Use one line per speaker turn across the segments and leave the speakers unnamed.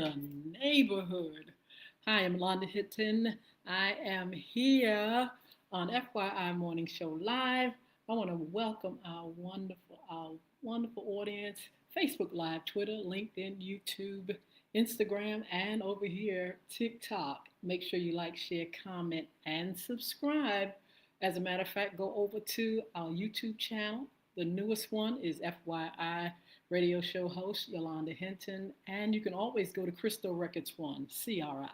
the neighborhood. Hi, I'm Yolanda Hinton. I am here on FYI Morning Show Live. I want to welcome our wonderful audience, Facebook Live, Twitter, LinkedIn, YouTube, Instagram, and over here, TikTok. Make sure you like, share, comment, and subscribe. As a matter of fact, go over to our YouTube channel. The newest one is FYI radio show host Yolanda Hinton. And you can always go to Crystal Records One, Cristo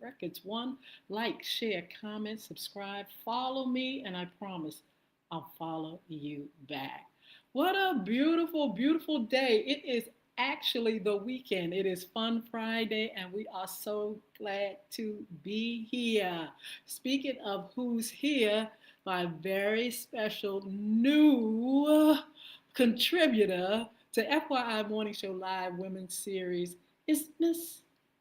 Records One. Like, share, comment, subscribe, follow me, and I promise I'll follow you back. What a beautiful, beautiful day. It is actually the weekend. It is Fun Friday, and we are so glad to be here. Speaking of who's here, my very special new contributor to FYI Morning Show Live Women's Series is Miss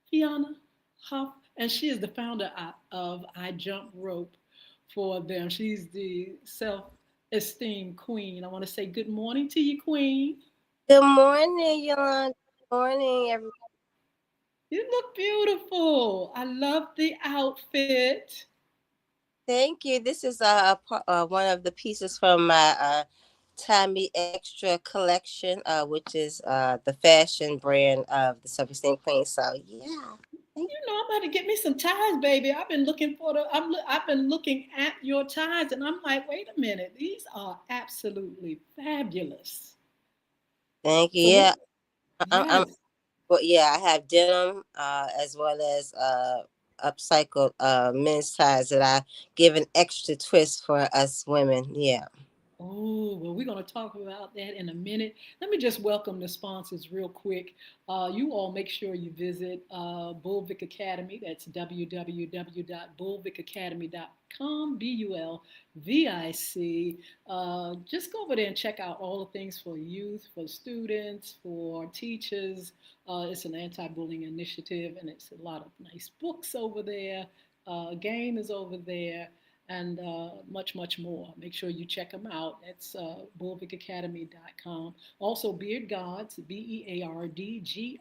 Fiona Huff, and she is the founder of I Jump Rope for them. She's the self-esteem queen. I want to say good morning to you, queen.
Good morning, Yolanda. Good morning, everyone.
You look beautiful. I love the outfit.
Thank you. This is one of the pieces from my Tammy Extra collection, which is the fashion brand of the Self Esteem Queen. So yeah, thank
You know, I'm about to get me some ties, baby. I've been looking for I've been looking at your ties, and I'm like, wait a minute, these are absolutely fabulous.
thank you.
So what?
Yeah, I'm
Yes.
well, yeah. I have denim as well as upcycled men's ties that I give an extra twist for us women. Yeah.
Oh, well, we're going to talk about that in a minute. Let me just welcome the sponsors real quick. You all make sure you visit Bulvic Academy. That's www.bulvicacademy.com, BULVIC. Just go over there and check out all the things for youth, for students, for teachers. It's an anti bullying initiative, and it's a lot of nice books over there. Game is over there and much, much more. Make sure you check them out. It's bulvicacademy.com. Also, Beard Gods, BEARDGODZ.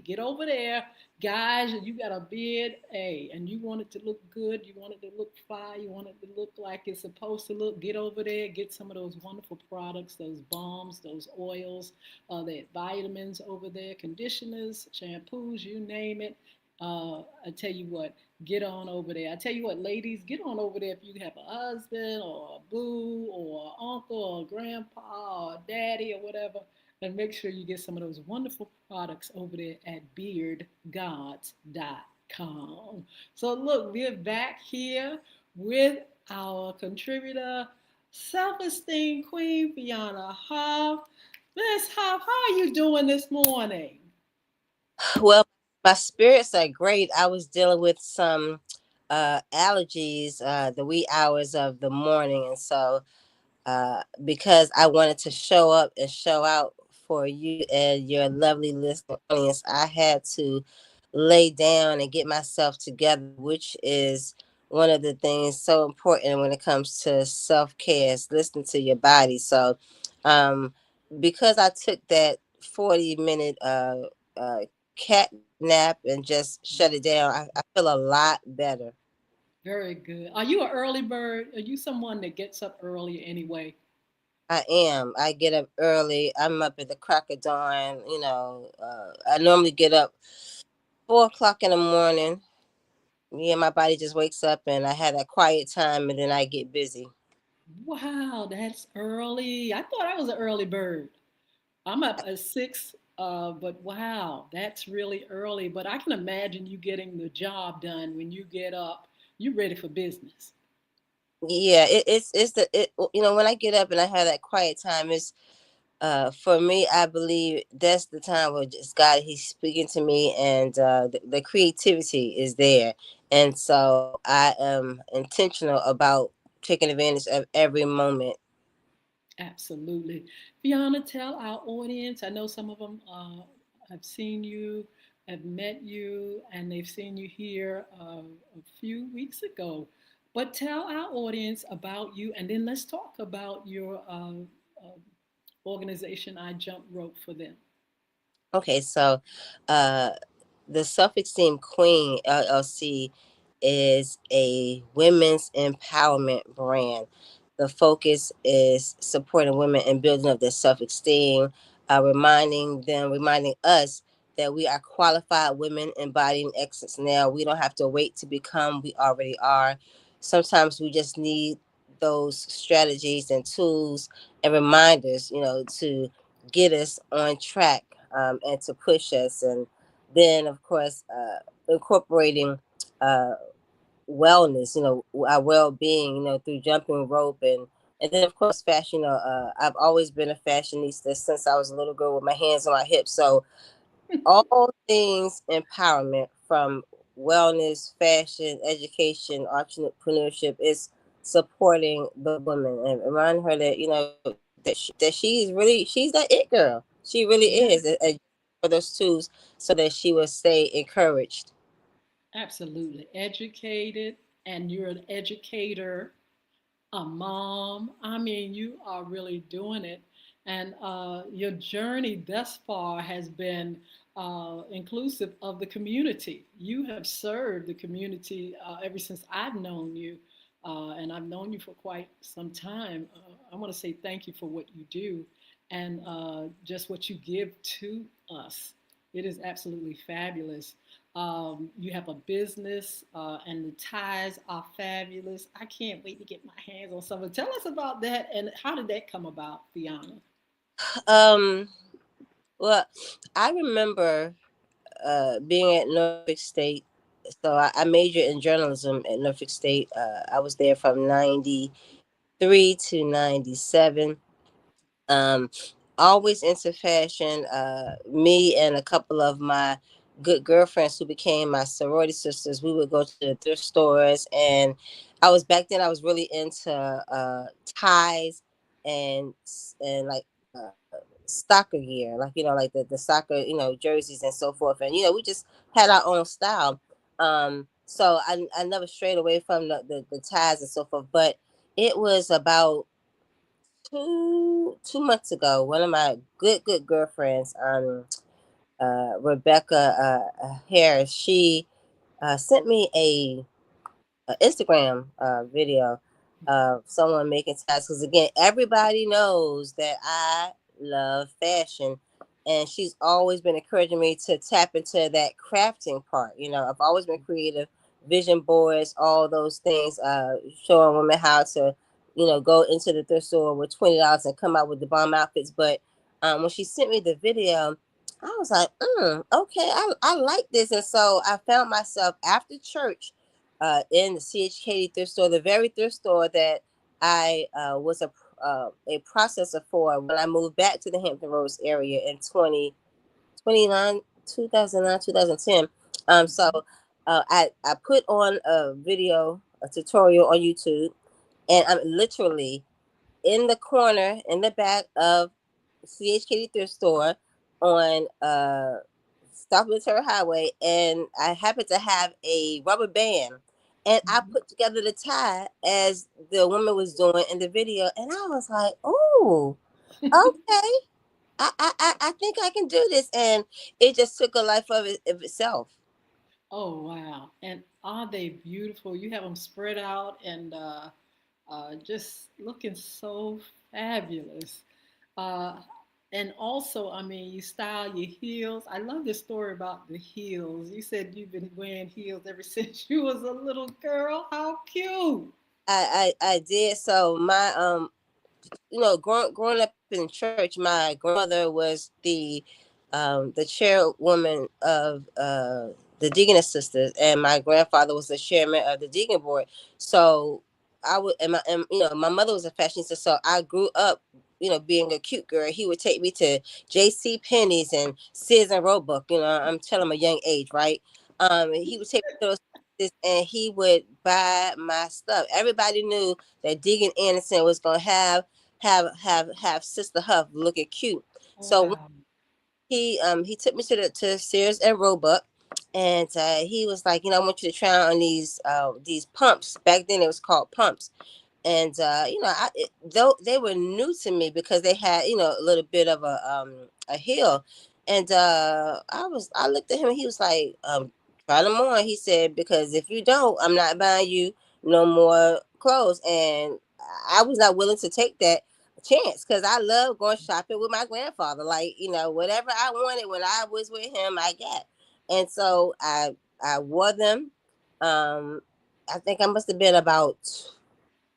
Get over there. Guys, you got a beard, hey, and you want it to look good, you want it to look fine, you want it to look like it's supposed to look, get over there, get some of those wonderful products, those balms, those oils, the vitamins over there, conditioners, shampoos, you name it. I tell you what, get on over there. I tell you what, ladies, get on over there if you have a husband or a boo or an uncle or a grandpa or a daddy or whatever, and make sure you get some of those wonderful products over there at beardgods.com. So look, we're back here with our contributor, self-esteem queen, Fiona Huff. Miss Huff, how are you doing this morning?
Well, my spirits are great. I was dealing with some allergies the wee hours of the morning, and so because I wanted to show up and show out for you and your lovely listening audience, I had to lay down and get myself together, which is one of the things so important when it comes to self care is listening to your body. So, um, because I took that 40-minute cat nap and just shut it down, I feel a lot better.
Very good. Are you an early bird? Are you someone that gets up early anyway?
I am. I get up early. I'm up at the crack of dawn. I normally get up 4 o'clock in the morning. Yeah, my body just wakes up and I have that quiet time and then I get busy.
Wow, that's early. I thought I was an early bird. I'm up at 6, but wow, that's really early. But I can imagine you getting the job done when you get up. You're ready for business.
Yeah, it's when I get up and I have that quiet time, it's for me, I believe that's the time where just God, He's speaking to me, and the creativity is there, and so I am intentional about taking advantage of every moment.
Absolutely. Fiona, tell our audience. I know some of them have seen you, have met you, and they've seen you here a few weeks ago. But tell our audience about you, and then let's talk about your organization, I Jump Rope for them.
Okay, so uh, the Self Esteem Queen LLC is a women's empowerment brand. The focus is supporting women and building up their self esteem, reminding us that we are qualified women embodying excellence now. We don't have to wait to become, we already are. Sometimes we just need those strategies and tools and reminders, to get us on track, and to push us. And then, of course, incorporating uh, wellness, our well-being, through jumping rope, and then of course fashion. I've always been a fashionista since I was a little girl with my hands on my hips. So all things empowerment, from wellness, fashion, education, entrepreneurship, is supporting the woman and remind her that that she's that it girl. She really
Yeah,
is. And for those tools so that she will stay encouraged.
absolutely. Educated, and you're an educator, a mom. I mean, you are really doing it. And your journey thus far has been inclusive of the community. You have served the community ever since I've known you, and I've known you for quite some time. I want to say thank you for what you do and just what you give to us. It is absolutely fabulous. You have a business, and the ties are fabulous. I can't wait to get my hands on some. Tell us about that and how did that come about, Fiona?
Um, well, I remember being at Norfolk State. So I majored in journalism at Norfolk State. I was there from 93 to 97. Um, Always into fashion. Me and a couple of my good girlfriends who became my sorority sisters, we would go to the thrift stores, and back then I was really into ties and like soccer gear, like like the soccer jerseys and so forth, and we just had our own style. So I never strayed away from the ties and so forth, but it was about 2 months ago, one of my good girlfriends, Rebecca Harris, she sent me a Instagram video of someone making ties. Because again, everybody knows that I love fashion, and she's always been encouraging me to tap into that crafting part. I've always been creative, vision boards, all those things, showing women how to, go into the thrift store with $20 and come out with the bomb outfits. But when she sent me the video, I was like, okay, I like this. And so I found myself after church in the CHK thrift store, the very thrift store that I was a processor for when I moved back to the Hampton Roads area in 2009, 2010. So I put on a video, a tutorial on YouTube, and I'm literally in the corner in the back of CHK thrift store on South Military Highway, and I happened to have a rubber band, and I
Mhm.
put together the tie as the woman was doing in the video, and I was like, "Oh, okay, I think I can do this," and it just took a life of itself.
Oh, wow. And are they beautiful? You have them spread out and just looking so fabulous. Uh, and also, I mean, you style your heels. I love this story about the heels. You said you've been wearing heels ever since you was a little girl. How cute.
I did. So my growing up in church, my grandmother was the chairwoman of the Deaconess Sisters, and my grandfather was the chairman of the Deacon Board. So I would, and my mother was a fashionista, so I grew up, being a cute girl. He would take me to J.C. Penney's and Sears and Roebuck. I'm telling him a young age, right? He would take me to those places, and he would buy my stuff. Everybody knew that Deacon Anderson was gonna have Sister Huff looking cute. So
Wow.
he took me to Sears and Roebuck, and he was like, I want you to try on these pumps. Back then it was called pumps, and though they were new to me because they had a little bit of a heel, And I looked at him. He was like, try them on. He said, because if you don't, I'm not buying you no more clothes. And I was not willing to take that chance because I love going shopping with my grandfather. Like, whatever I wanted when I was with him, I got. And so I wore them. Um, I think I must have been about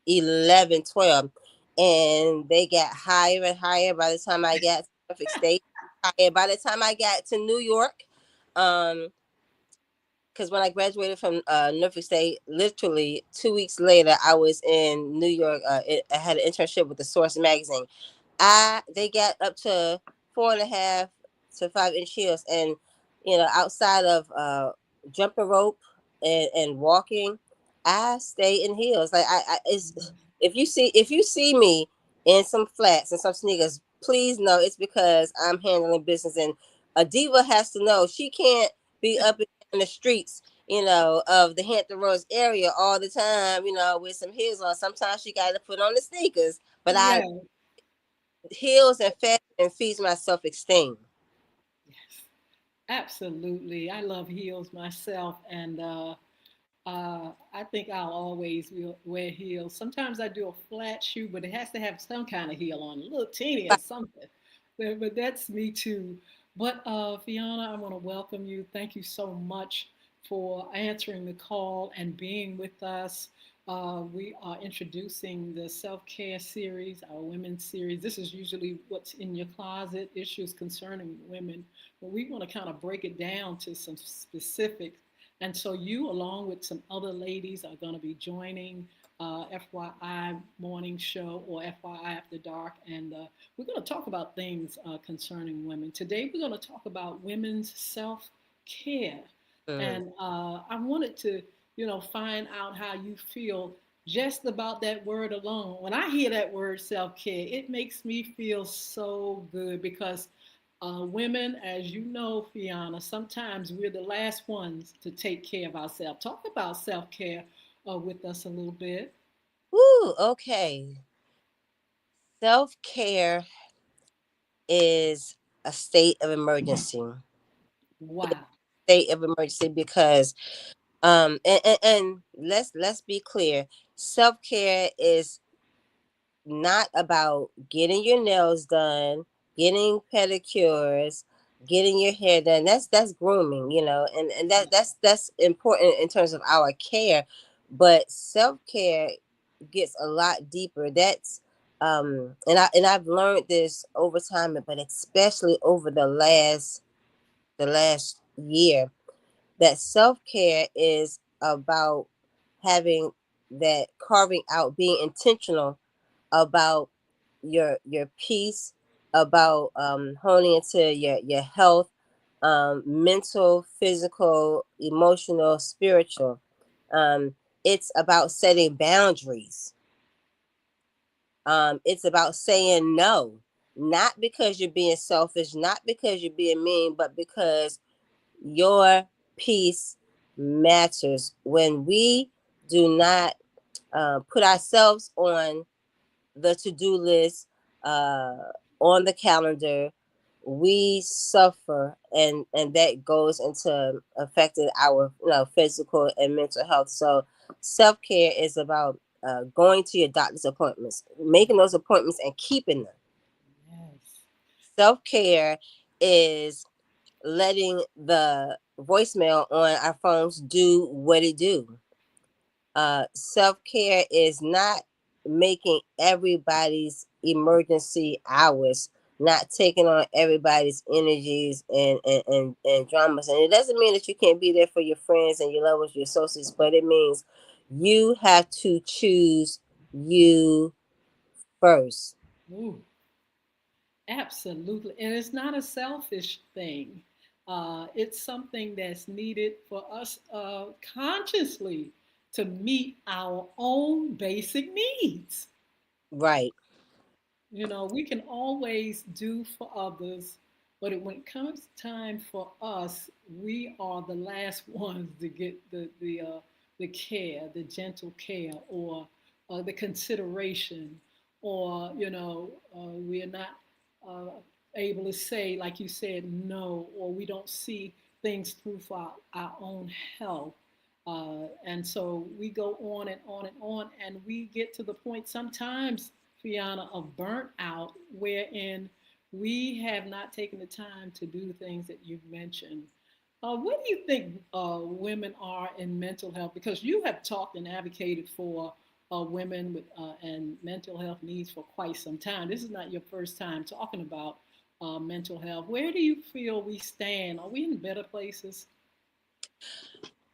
11, 12, and they got higher and higher by the time I got to Norfolk State. Higher by the time I got to New York. Um, because when I graduated from Norfolk State, literally 2 weeks later, I was in New York. I had an internship with the Source magazine. They got up to 4.5 to 5 inch heels, and outside of jumping rope and walking, I stay in heels. Like I it's if you see me in some flats and some sneakers, please know it's because I'm handling business, and a diva has to know she can't be up in the streets, of the Hampton Roads area all the time, with some heels on. Sometimes she got to put on the sneakers, but I
Yeah.
heals and fashion and feeds my self esteem.
Yes. Absolutely. I love heels myself, and I think I'll always wear heels. Sometimes I do a flat shoe, but it has to have some kind of heel on, a little teeny or something. But that's me too. But Fiona, I want to welcome you. Thank you so much for answering the call and being with us. We are introducing the self care series, our women's series. This is usually what's in your closet, issues concerning women. But we want to kind of break it down to some specifics. And so you, along with some other ladies, are going to be joining FYI Morning Show or FYI After Dark. And we're going to talk about things concerning women. Today, we're going to talk about women's self care.
Mm.
And I wanted to, find out how you feel just about that word alone. When I hear that word self care, it makes me feel so good because women, as you know, Fiona, sometimes we're the last ones to take care of ourselves. Talk about self care with us a little bit.
Woo, okay. Self care is a state of emergency.
Wow.
State of emergency because and let's be clear. Self care is not about getting your nails done, getting pedicures, getting your hair done. That's grooming, and that's important in terms of our care. But self care gets a lot deeper. That's I've learned this over time, but especially over the last year, that self care is about having that carving out, being intentional about your peace, about honing into your health, mental, physical, emotional, spiritual. Um, it's about setting boundaries. It's about saying no, not because you're being selfish, not because you're being mean, but because your peace matters. When we do not put ourselves on the to-do list, uh, on the calendar, we suffer, and that goes into affecting our physical and mental health. So self-care is about going to your doctor's appointments, making those appointments and keeping them.
Yes.
Self-care is letting the voicemail on our phones do what it do. Self-care is not making everybody's emergency hours, not taking on everybody's energies and dramas. And it doesn't mean that you can't be there for your friends and your loved ones, your associates, but it means you have to choose you first.
Ooh, absolutely. And it's not a selfish thing. It's something that's needed for us consciously to meet our own basic needs.
Right.
We can always do for others, but when it comes time for us, we are the last ones to get the care, the gentle care, or the consideration, or we're not. able to say, like you said, no, or we don't see things through for our own health. And so we go on and on and on, and we get to the point sometimes, Fiona, of burnt out, wherein we have not taken the time to do things that you've mentioned. What do you think women are in mental health? Because you have talked and advocated for women with and mental health needs for quite some time. This is not your first time talking about mental health. Where do you feel we stand? Are we in better places?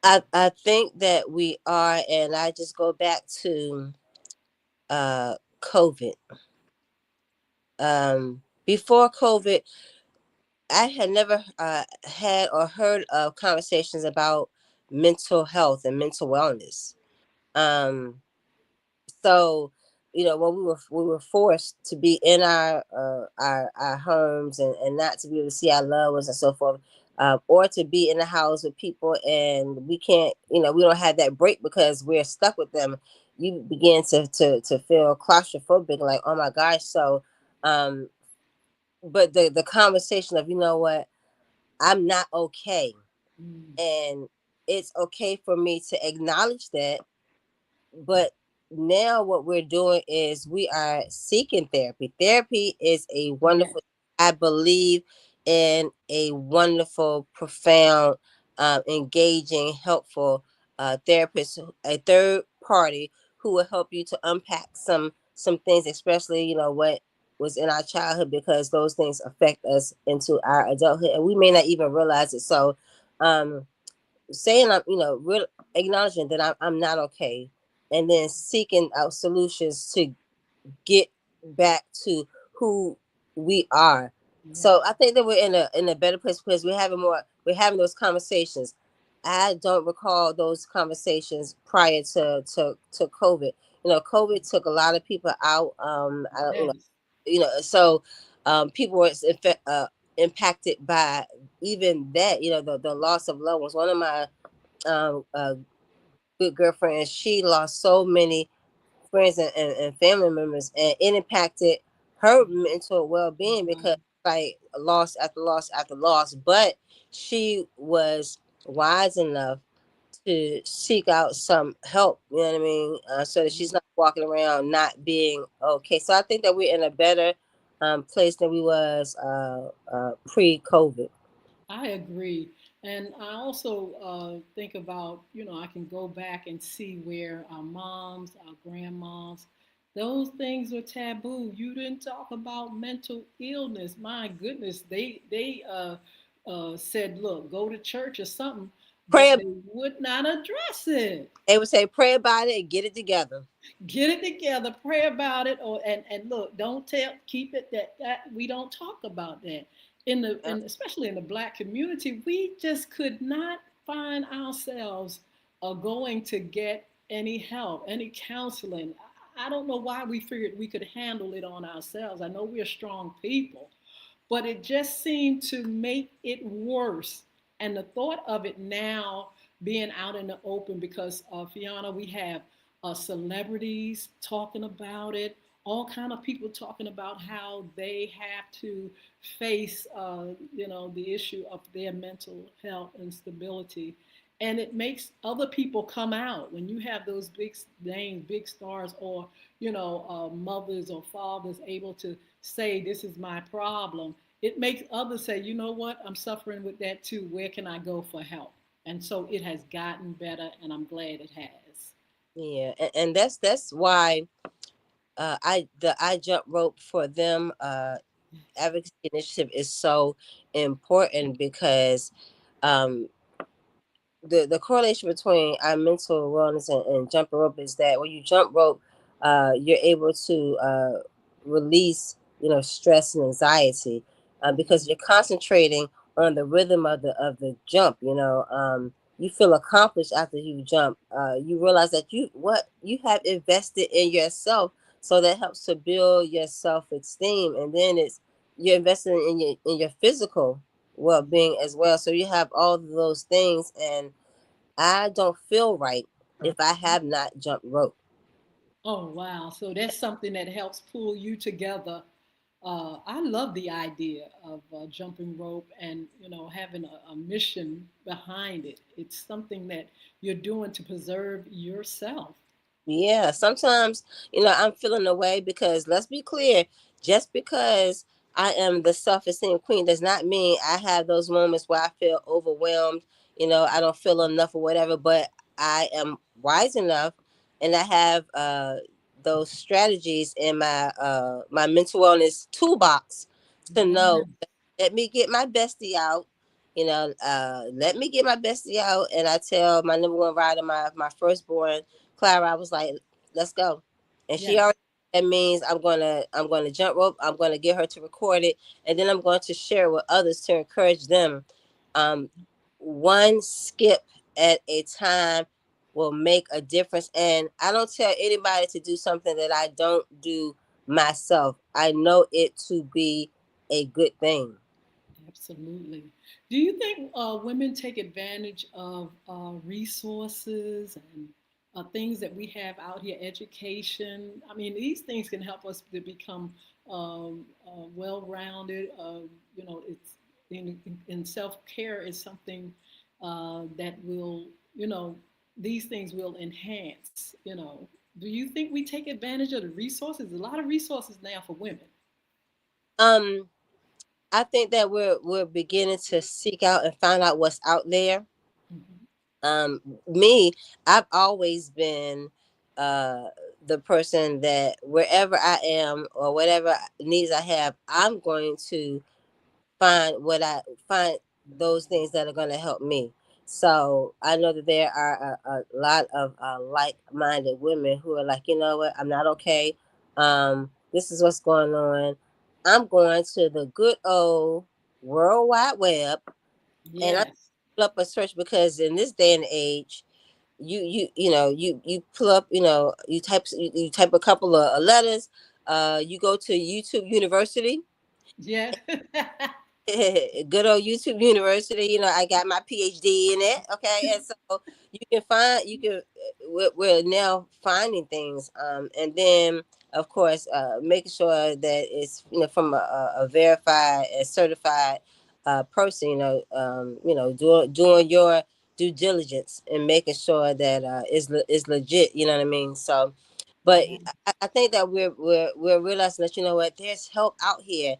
I think that we are, and I just go back to COVID. Before COVID, I had never had or heard of conversations about mental health and mental wellness. Um, so, when we were forced to be in our homes, and not to be able to see our loved ones and so forth, or to be in the house with people, and we can't, we don't have that break because we're stuck with them. You begin to feel claustrophobic, like, oh my gosh. So, um, but the conversation of, what, I'm not okay,
Mm,
and it's okay for me to acknowledge that. But now what we're doing is we are seeking therapy. Therapy is a
yes.
wonderful, I believe in a wonderful, profound, engaging, helpful therapist, a third party who will help you to unpack some things, especially what was in our childhood, because those things affect us into our adulthood, and we may not even realize it. So, um, saying I'm, real acknowledging that I'm not okay, and then seeking out solutions to get back to who we are. So
Yes.
I think that we're in a better place because we're having those conversations. I don't recall those conversations prior to COVID. COVID took a lot of people out. I don't,
Yes.
so people were impacted by even that. The loss of loved ones. One of my good girlfriend, she lost so many friends and family members, and it impacted her mental well-being because,
Wow.
like, loss after loss after loss. But she was wise enough to seek out some help, you know what I mean, so that she's not walking around not being okay. So I think that we're in a better place than we was pre-COVID.
I agree. And I also think about, I can go back and see where our moms, our grandmoms, those things were taboo. You didn't talk about mental illness. My goodness, they said, look, go to church or something, but
Pray.
they would not address it.
They would say, pray about it and get it together.
Get it together, pray about it, or and look, don't tell, keep it that we don't talk about that in the
Yep.
and especially in the Black community. We just could not find ourselves going to get any help, any counseling. I don't know why we figured we could handle it on ourselves. I know we're strong people, but it just seemed to make it worse. And the thought of it now being out in the open, because Fiona, we have celebrities talking about it, all kind of people talking about how they have to face, the issue of their mental health and stability. And it makes other people come out when you have those big names, big stars, or mothers or fathers able to say, "This is my problem." It makes others say, "You know what? I'm suffering with that too. Where can I go for help?" And so it has gotten better, and I'm glad it has.
Yeah, and that's why I jump rope for them advocacy initiative is so important, because um the correlation between our mental wellness and jumping rope is that when you jump rope, you're able to release, stress and anxiety, because you're concentrating on the rhythm of the jump. You feel accomplished after you jump. You realize that you have invested in yourself, so that helps to build your self esteem, and then you're investing in your physical well being as well. So you have all of those things, and I don't feel right if I have not jumped rope.
Oh, wow. So that's something that helps pull you together I love the idea of jumping rope and having a mission behind it. It's something that you're doing to preserve yourself.
Yeah, sometimes, I'm feeling away because let's be clear, just because I am the self-esteem queen does not mean I have those moments where I feel overwhelmed, I don't feel enough or whatever, but I am wise enough and I have those strategies in my mental wellness toolbox to know
Yeah.
let me get my bestie out. Let me get my bestie out, and I tell my number one rider, my firstborn, Clara, I was like, let's go. And she
Yes.
already, that means I'm gonna jump rope, I'm gonna get her to record it, and then I'm going to share with others to encourage them. Um, one skip at a time will make a difference. And I don't tell anybody to do something that I don't do myself. I know it to be a good thing.
Absolutely. Do you think women take advantage of resources and things that we have out here, education? I mean, these things can help us to become well-rounded. It's in self-care is something that will, these things will enhance. Do you think we take advantage of the resources? A lot of resources now for women.
Um, I think that we're beginning to seek out and find out what's out there.
Mhm.
Me, I've always been uh the person that wherever I am or whatever needs I have, I'm going to find those things that are going to help me. So I know that there are a lot of like-minded women who are like, you know what, I'm not okay. This is what's going on. I'm going to the good old World Wide Web, and I'm
Yes.
up a search because in this day and age, you pull up, you type a couple of letters. You go to YouTube University.
Yeah.
Good old YouTube University. I got my PhD in it. Okay, and so we're now finding things, and then of course making sure that it's from a verified and certified person. Doing your due diligence and making sure that is legit. You know what I mean? So, but
Yeah.
I think that we're realizing that there's help out here,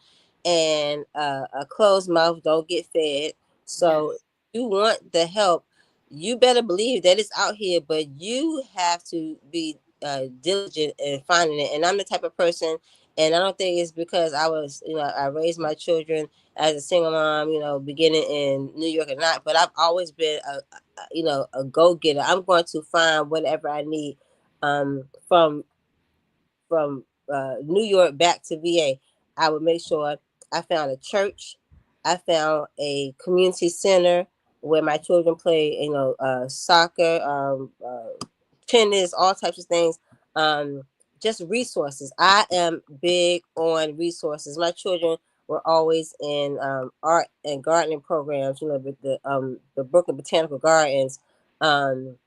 and a closed mouth don't get fed. So
Yes.
you want the help, you better believe that it's out here, but you have to be diligent in finding it. And I'm the type of person, and I don't think it's because I raised my children as a single mom, beginning in New York or not, but I've always been a go getter. I'm going to find whatever I need, from New York back to VA. I would make sure I found a church, I found a community center where my children play, soccer, tennis, all types of things. Um, just resources. I am big on resources. My children were always in art and gardening programs. With the Brooklyn Botanical Gardens, the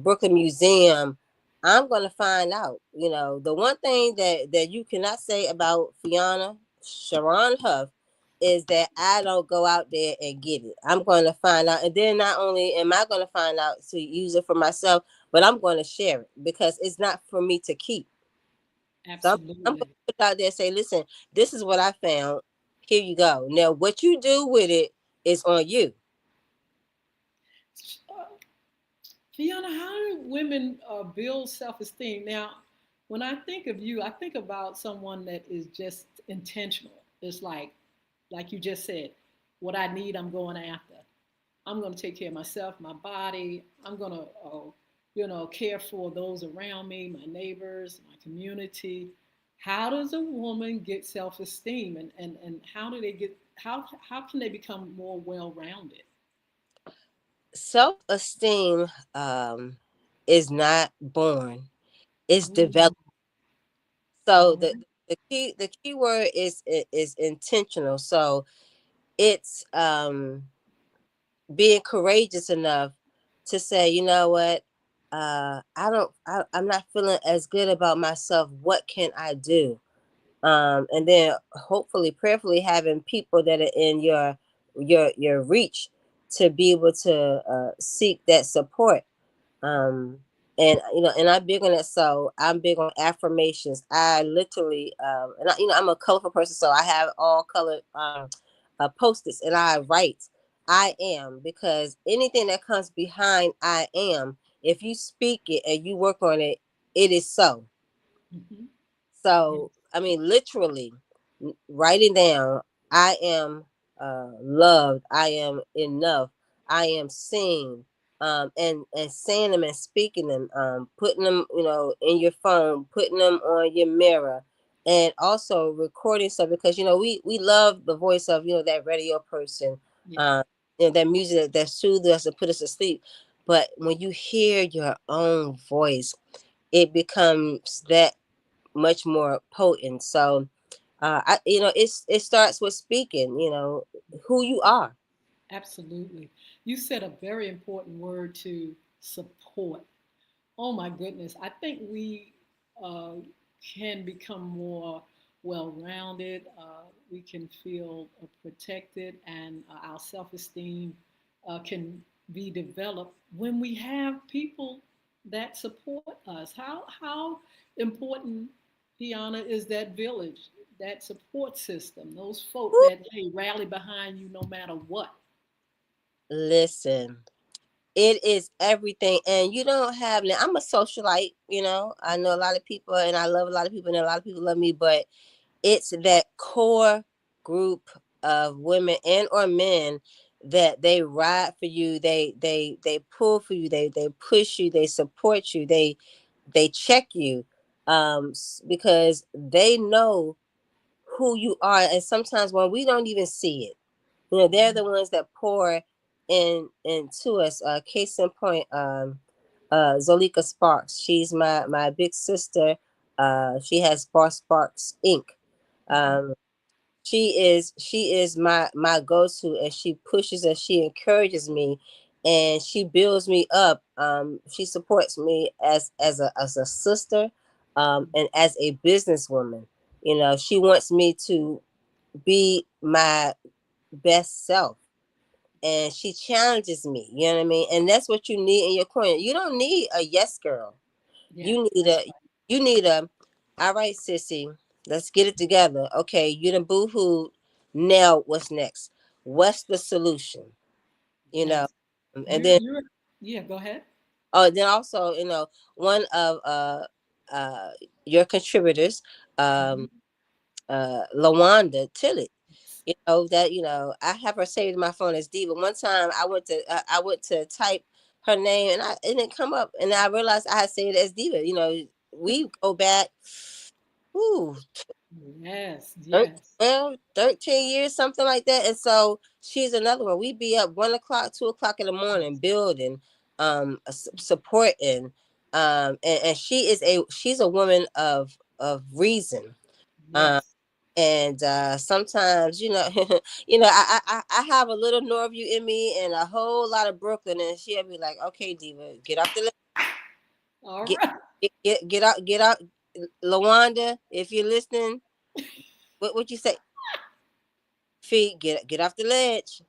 Brooklyn Museum. I'm gonna find out. The one thing that you cannot say about Fiona Sharon Huff is that I don't go out there and get it. I'm going to find out, and then not only am I going to find out to use it for myself, but I'm going to share it because it's not for me to keep. So I'm going
Absolutely.
to put out there and say, listen, this is what I found. Here you go. Now, what you do with it is on you.
Uh, Fiona, how do women build self-esteem? Now, when I think of you, I think about someone that is just intentional. It's like you just said, what I need, I'm going after. I'm going to take care of myself, my body. I'm going to, care for those around me, my neighbors, my community. How does a woman get self-esteem, and how can they become more well-rounded?
Self esteem is not born, it's
Ooh,
developed. So
all
the key word is intentional. So it's being courageous enough to say, you know what, I'm not feeling as good about myself. What can I do? And then hopefully, prayerfully having people that are in your reach to be able to seek that support. um and and I'm big on that. So I'm big on affirmations. I literally and I'm a colorful person, so I have all colored post-its, and I write I am, because anything that comes behind I am, if you speak it and you work on it, it is so.
Hmm. Yes.
So, I mean, literally writing down, I am loved, I am enough, I am seen, and saying them and speaking them, putting them, in your phone, putting them on your mirror, and also recording stuff, because we love the voice of that radio person,
Yes.
um, that music that soothes us and put us to sleep. But when you hear your own voice, it becomes that much more potent. So, it starts with speaking. Who you are.
Absolutely. You said a very important word to support. Oh my goodness. I think we uh, can become more well rounded. We can feel protected, and our self esteem can be developed when we have people that support us. How important, Deanna, is that village, that support system, those folk that hey, rally behind you no matter what?
Listen, it is everything, and you don't have. Now, I'm a socialite. I know a lot of people, and I love a lot of people, and a lot of people love me. But it's that core group of women and or men that they ride for you. They pull for you. They push you. They support you. They check you, because they know who you are. And sometimes when we don't even see it, they're the ones that pour into us. Case in point, Zolika Sparks. She's my big sister. She has Bar Sparks Inc.
Mhm.
Um, she is my go-to, and she pushes and she encourages me, and she builds me up. She supports me as a sister, and as a businesswoman. She wants me to be my best self, and she challenges me. You know what I mean? And that's what you need in your corner. You don't need a yes girl.
Yes,
You need
that's
a you need a all right, sissy, let's get it together. Okay, you done boo-hoo. Now what's next? What's the solution? You know,
yes.
and
You're yeah, go ahead.
then also, one of uh your contributors,
Mhm.
um Lawanda Tillett. I have her saved in my phone as Diva. One time I went to type her name, and it didn't come up, and I realized I had saved it as Diva. We go back, ooh,
Yes, yes.
13 years, something like that. And so she's another one. We be up 1 o'clock, 2 o'clock in the morning, building, supporting, and she's a woman of reason. Um,
Yes.
and sometimes, I have a little Norview in me and a whole lot of Brooklyn, and she'll be like, "Okay, Diva, get off the
All
get
right.
get out, Lawanda, if you're listening, what you say? Feet, get off the ledge."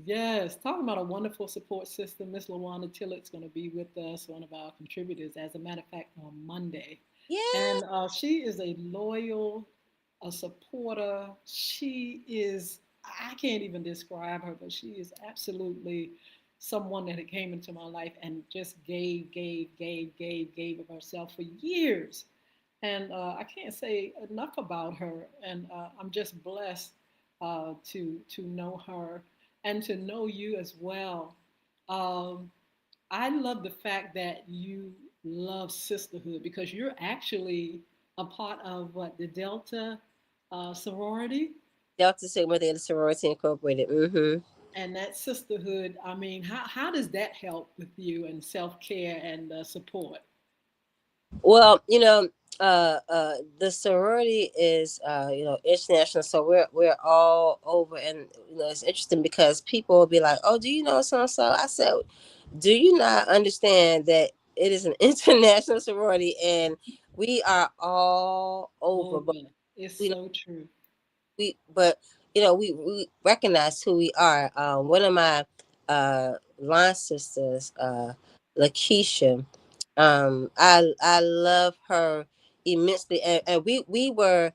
Yes. Talking about a wonderful support system. Miss LaWanda Tillett's going to be with us, one of our contributors, as a matter of fact, on Monday.
Yeah.
And she is a loyal, a supporter. She is, I can't even describe her, but she is absolutely someone that had came into my life and just gave of herself for years. And I can't say enough about her. And I'm just blessed to know her and to know you as well. Um, I love the fact that you love sisterhood because you're actually a part of what, the Delta sorority.
Delta Sigma Theta Sorority Incorporated. Mm-hmm.
And that sisterhood, I mean, how does that help with you and self care and support?
Well, the sorority is international, so we're all over, and it's interesting because people will be like, "Oh, do you know so and so?" I said, "Do you not understand that it is an international sorority, and we are all over?"
Over. It's
we
so true.
but we recognize who we are. One of my line sisters, Lakeisha, I love her immensely, and we were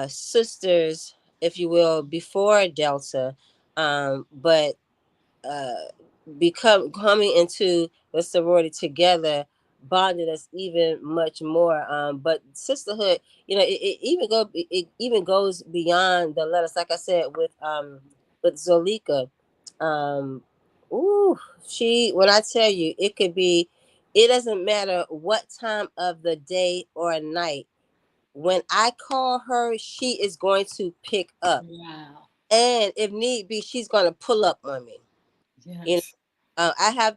sisters, if you will, before Delta, but uh, become coming into the sorority together bonded us even much more. But sisterhood, it even goes beyond the letters. Like I said with Zolika, um, ooh, she when I tell you, it could be, it doesn't matter what time of the day or night. When I call her, she is going to pick up,
Wow.
and if need be, she's going to pull up on me. You know,
Yes.
I have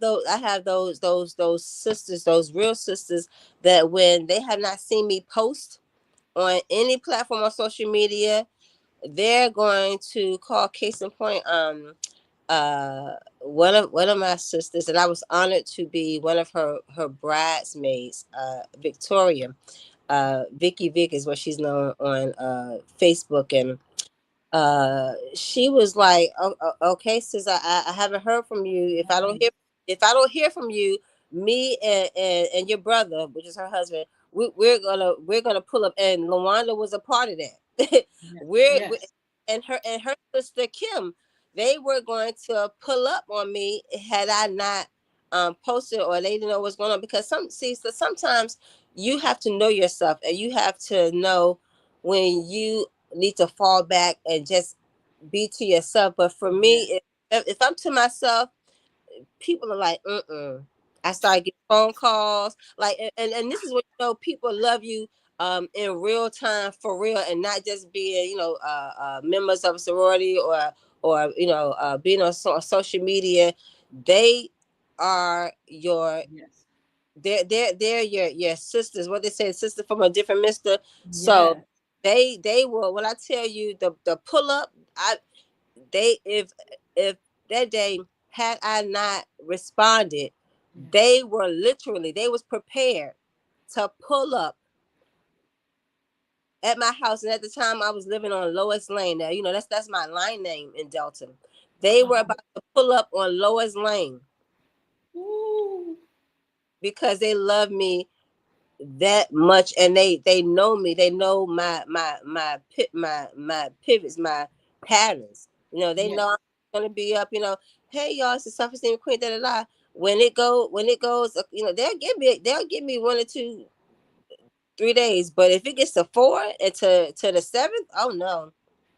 those sisters, those real sisters, that when they have not seen me post on any platform on social media, they're going to call. Case in point, one of my sisters, and I was honored to be one of her bridesmaids, Victoria, Vicky Vic is what she's known on Facebook. And she was like, okay, sis, I haven't heard from you.
Nice.
If I don't hear from you, me and your brother, which is her husband, we're gonna pull up." And Lawanda was a part of that.
Yes.
we
Yes.
and her sister Kim, they were going to pull up on me had I not posted, or they didn't know what's going on. Because so sometimes you have to know yourself, and you have to know when you need to fall back and just be to yourself. But for
Yes.
me, if I'm to myself, people are like, I start getting phone calls, like, and this is what people love you in real time, for real, and not just being members of a sorority, or being on social media. They are your
Yes.
they're your sisters. What they say, sister from a different mister. So
Yes.
they will. When I tell you, the pull up, they if that day, had I not responded,
Yes.
they was prepared to pull up at my house. And at the time, I was living on Lois Lane. Now that's my line name in Delta. They were
Uh-huh.
about to pull up on Lois Lane
Ooh.
because they love me that much, and they know me. They know my pivots, my patterns. They
Yes.
know I'm gonna be up. Hey y'all, it's the self-esteem queen. Da da da. When it goes, they'll give me 1 or 2, 3 days. But if it gets to 4 and to the seventh, oh no.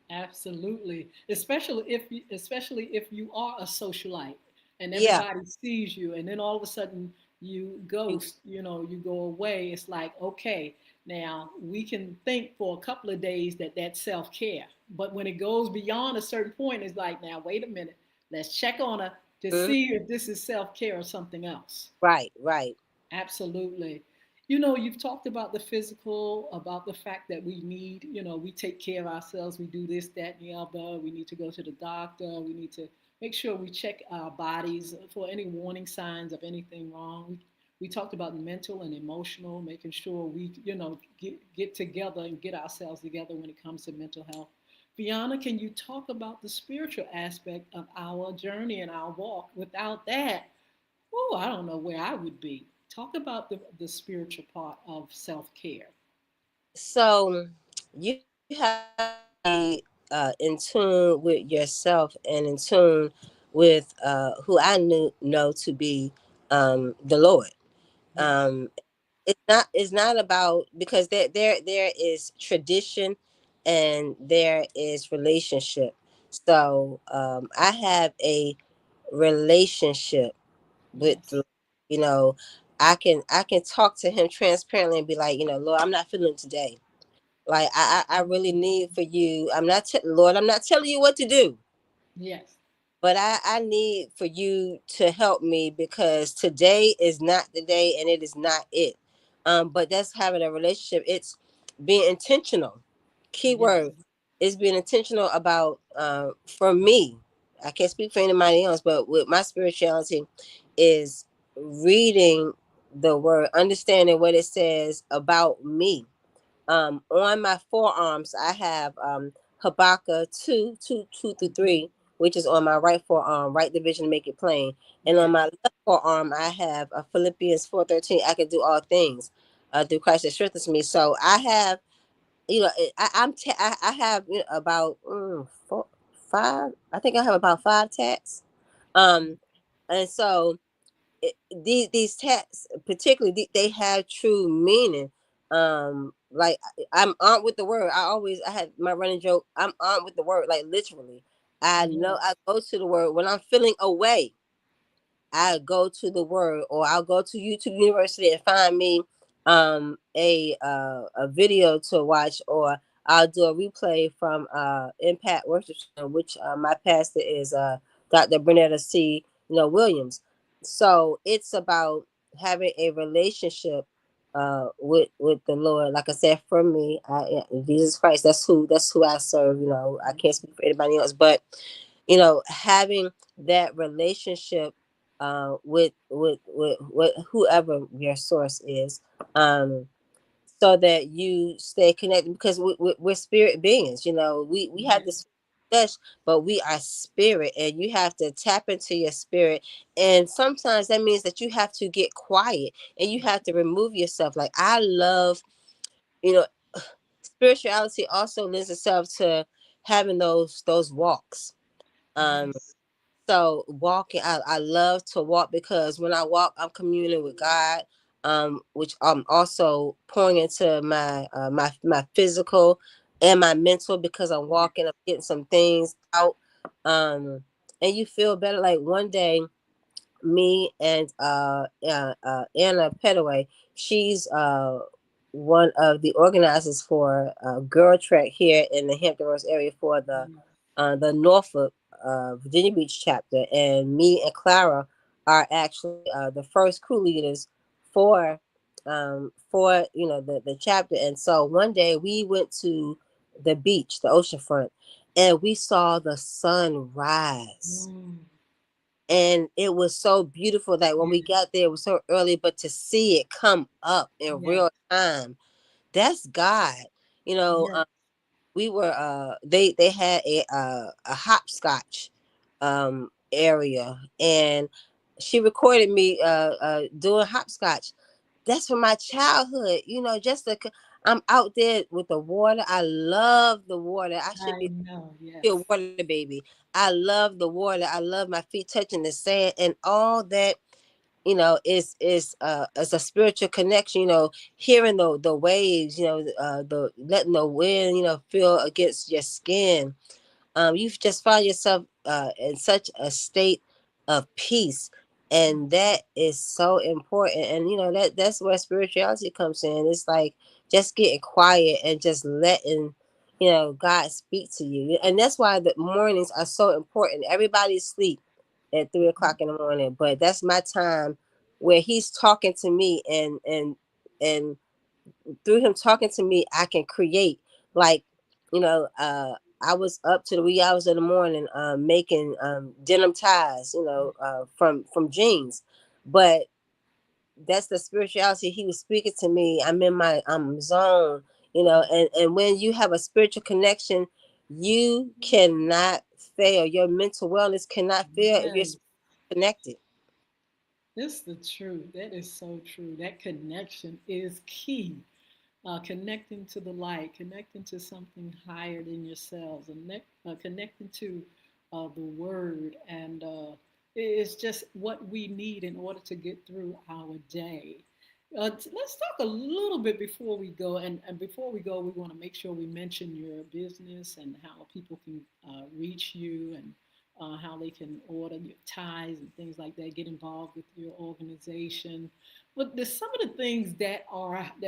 Absolutely. Especially if you are a socialite and
Yeah.
everybody sees you and then all of a sudden you ghost, you go away. It's like, okay, now we can think for a couple of days that that's self-care. But when it goes beyond a certain point, it's like, now wait a minute. Let's check on her to
Mhm.
see if this is self-care or something else.
Right. Right.
Absolutely. You've talked about the physical, about the fact that we need, we take care of ourselves. We do this, that, and the other. We need to go to the doctor. We need to make sure we check our bodies for any warning signs of anything wrong. We talked about mental and emotional, making sure we, get together and get ourselves together when it comes to mental health. Fiona, can you talk about the spiritual aspect of our journey and our walk? Without that, oh, I don't know where I would be. Talk about the spiritual part of self care.
So you have to be in tune with yourself, and in tune with who I know to be the Lord.
Yes,
It's not about, because there is tradition and there is relationship. So I have a relationship with
yes,
the, you know I can talk to him transparently and be like, Lord, I'm not feeling it today. Like I really need for you. Lord, I'm not telling you what to do,
yes,
but I need for you to help me, because today is not the day, and it is not it. But that's having a relationship. It's being intentional.
yes,
Keyword is being intentional about, for me, I can't speak for anybody else, but with my spirituality, is reading the word, understanding what it says about me, On my forearms, I have Habakkuk 2:2-3, which is on my right forearm, right division, make it plain. And
Yeah.
on my left forearm, I have Philippians 4:13. I can do all things through Christ that strengthens me. So I have, I have about four, five. I think I have about five tats. And so these texts particularly they have true meaning. Like I'm armed with the word. I had my running joke, I'm armed with the word, like literally. I know I
Yes.
go to the word when I'm feeling away. I go to the word, or I'll go to YouTube University and find me a video to watch, or I'll do a replay from Impact Worship Center, which my pastor is Dr. Bernetta C. Williams. So it's about having a relationship with the Lord. Like I said, for me, Jesus Christ, that's who I serve. I can't speak for anybody else, but having that relationship with whoever your source is, so that you stay connected, because we're spirit beings. We have
Yes.
this flesh, but we are spirit, and you have to tap into your spirit. And sometimes that means that you have to get quiet and you have to remove yourself. Like I love, you know spirituality also lends itself to having those walks. um
Yes.
so walking, I love to walk, because when I walk, I'm communing with God, which I'm also pouring into my physical and my mental, because I'm
Yeah.
walking, I'm getting some things out, and you feel better. Like one day, me and Anna Petaway, she's one of the organizers for Girl Trek here in the Hampton Roads area for the Norfolk Virginia Beach chapter, and me and Clara are actually the first crew leaders for the chapter. And so one day we went to the beach, the ocean front, and we saw the sun rise,
Mm.
and it was so beautiful that when we
Yes.
got there, it was so early, but to see it come up in
Yes.
real time, that's God. you know
Yes.
um, we were they had a hopscotch area, and she recorded me doing hopscotch. That's from my childhood, just I'm out there with the water. I love the water. I should
I
be
know.
a
Yes.
water baby. I love the water. I love my feet touching the sand, and all that. Is a spiritual connection. Hearing the waves. The letting the wind feel against your skin. You just find yourself in such a state of peace, and that is so important. And that's where spirituality comes in. It's like just getting quiet and just letting God speak to you. And that's why the mornings are so important. Everybody's asleep at 3 o'clock in the morning, but that's my time where He's talking to me, and through Him talking to me, I can create. Like, I was up to the wee hours of the morning, making denim ties, from jeans. But that's the spirituality He was speaking to me. I'm in my zone, and when you have a spiritual connection, you cannot fail. Your mental wellness cannot fail if you're
Yes.
connected.
This is the truth. That is so true. That connection is key. Connecting to the light, connecting to something higher than yourselves, and connecting to the Word, and it's just what we need in order to get through our day. Let's talk a little bit before we go, and before we go, we want to make sure we mention your business and how people can reach you, and how they can order your ties and things like that, get involved with your organization. But there's some of the things that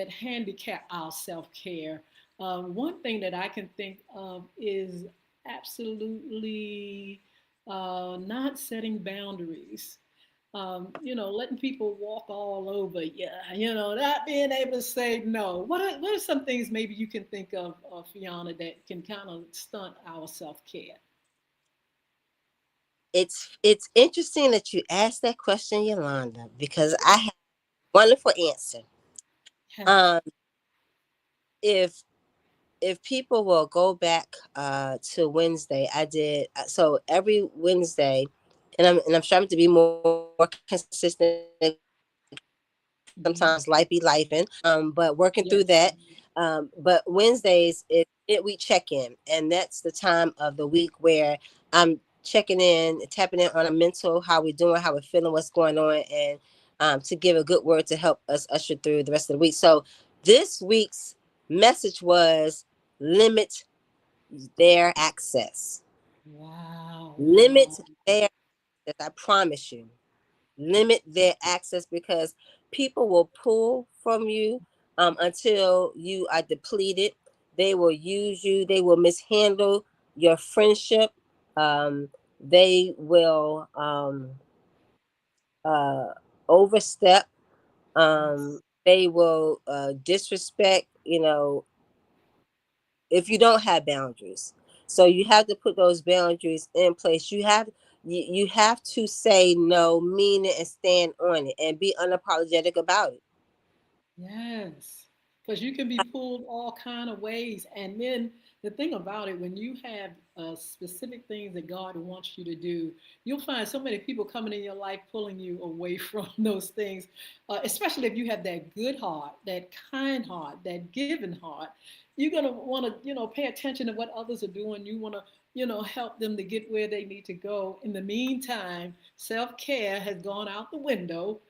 handicap our self-care. One thing that I can think of is absolutely not setting boundaries. Letting people walk all over you. Not being able to say no. What are some things maybe you can think of, Fiona, that can kind of stunt our self-care?
It's interesting that you asked that question, Yolanda, because I have a wonderful answer.
Yes.
Um, if people will go back to Wednesday, I did so every Wednesday, and I'm striving to be more consistent because sometimes life be
Hmm.
lifing. But working through that.
Yes.
But Wednesdays is midweek check-in, and that's the time of the week where I'm checking in, tapping in on our mental, how we're doing, how we're feeling, what's going on, and to give a good word to help us usher through the rest of the week. So this week's message was limit their access.
Wow.
Limit
Wow.
their access. I promise you. Limit their access because people will pull from you until you are depleted. They will use you. They will mishandle your friendship. They will uh, overstep.
Yes.
They will disrespect. If you don't have boundaries. So you have to put those boundaries in place. You have to say no, mean it, and stand on it, and be unapologetic about it.
Yes, because you can be pulled all kind of ways. And then the thing about it, when you have specific things that God wants you to do, you'll find so many people coming in your life pulling you away from those things. Especially if you have that good heart, that kind heart, that giving heart, you're gonna want to, pay attention to what others are doing. You want to, help them to get where they need to go. In the meantime, self-care has gone out the window.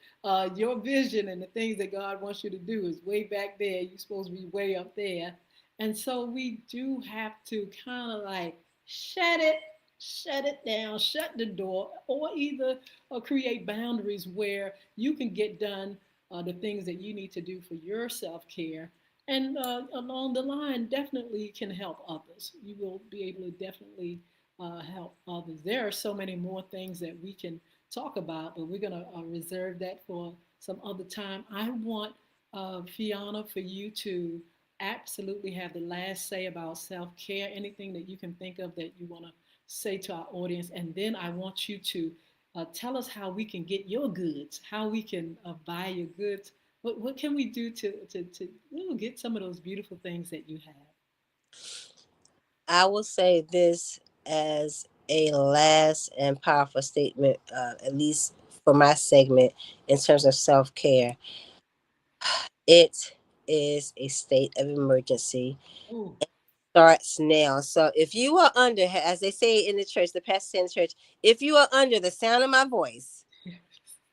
Your vision and the things that God wants you to do is way back there. You're supposed to be way up there. And so we do have to kind of like shut it, shut it down, shut the door, or either create boundaries where you can get done the things that you need to do for your self care. And along the line, definitely can help others. You will be able to definitely help others. There are so many more things that we can talk about, but we're going to reserve that for some other time. I want Fiona for you to absolutely have the last say about self care, anything that you can think of that you want to say to our audience. And then I want you to tell us how we can get your goods, how we can buy your goods. What can we do to get some of those beautiful things that you have?
I will say this as a last and powerful statement, at least for my segment in terms of self care. It is a state of emergency.
Oh,
Starts now. So if you are under, as they say in the church, the pastor say in the church, if you are under the sound of my voice,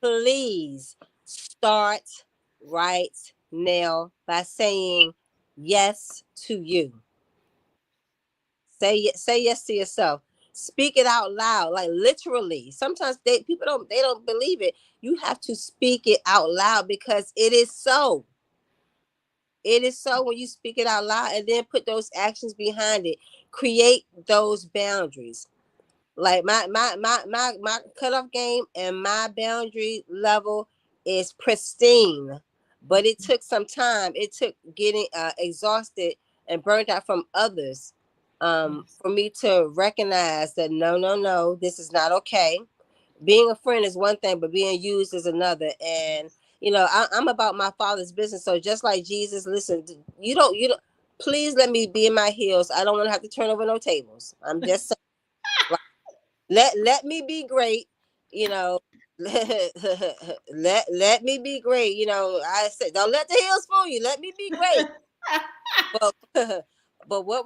please start right now by saying yes to you. Say yes to yourself. Speak it out loud, like literally. Sometimes they don't believe it. You have to speak it out loud because it is so. It is so when you speak it out loud and then put those actions behind it. Create those boundaries. Like my cutoff game and my boundary level is pristine, but it took some time. It took getting exhausted and burnt out from others,
yes.
for me to recognize that no, this is not okay. Being a friend is one thing, but being used is another. And I'm about my Father's business. So just like Jesus, listen, you don't. Please let me be in my heels. I don't want to have to turn over no tables. I'm just let me be great, you know. Let me be great. I said, don't let the hills fool you. Let me be great. But but what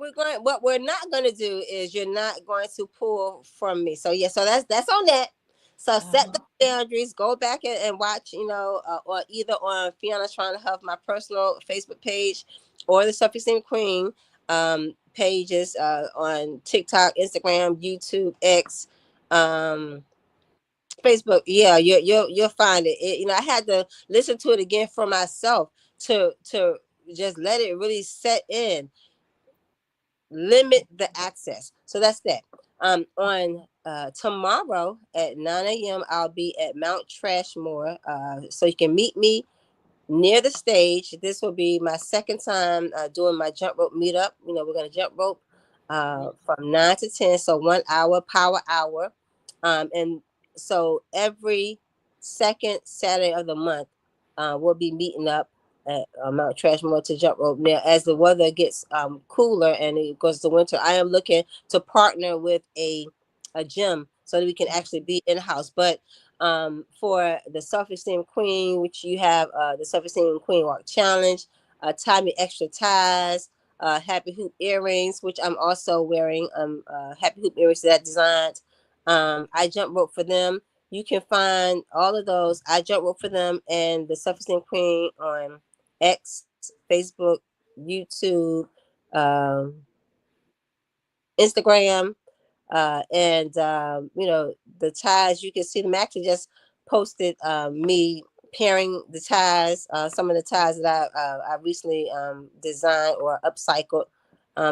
we're not going to do is you're not going to pull from me. So yeah, so that's on that. So set the
Uh-huh.
boundaries. Go back and watch, or either on Fiona Trying to Help, my personal Facebook page, or the Self Esteem Queen pages on TikTok, Instagram, YouTube, X, um, Facebook. Yeah, you'll find it. I had to listen to it again for myself to just let it really set in. Limit the access. So that's that. On tomorrow at 9 a.m., I'll be at Mount Trashmore. So you can meet me near the stage. This will be my second time doing my jump rope meetup. We're gonna jump rope from 9 to 10, so 1 hour power hour, and so every second Saturday of the month, we'll be meeting up. at Mount Trashmore to jump rope. Now, as the weather gets cooler and it goes to winter, I am looking to partner with a gym so that we can actually be in house. But for the Self Esteem Queen, which you have the Self Esteem Queen Walk Challenge, tie me extra ties. Happy hoop earrings, which I'm also wearing. Happy hoop earrings that designed. I jump rope for them. You can find all of those. I jump rope for them and the Self Esteem Queen on X, Facebook, YouTube, um, Instagram, and the ties. You can see them. Actually, just posted me pairing the ties. Some of the ties that I recently designed or upcycled.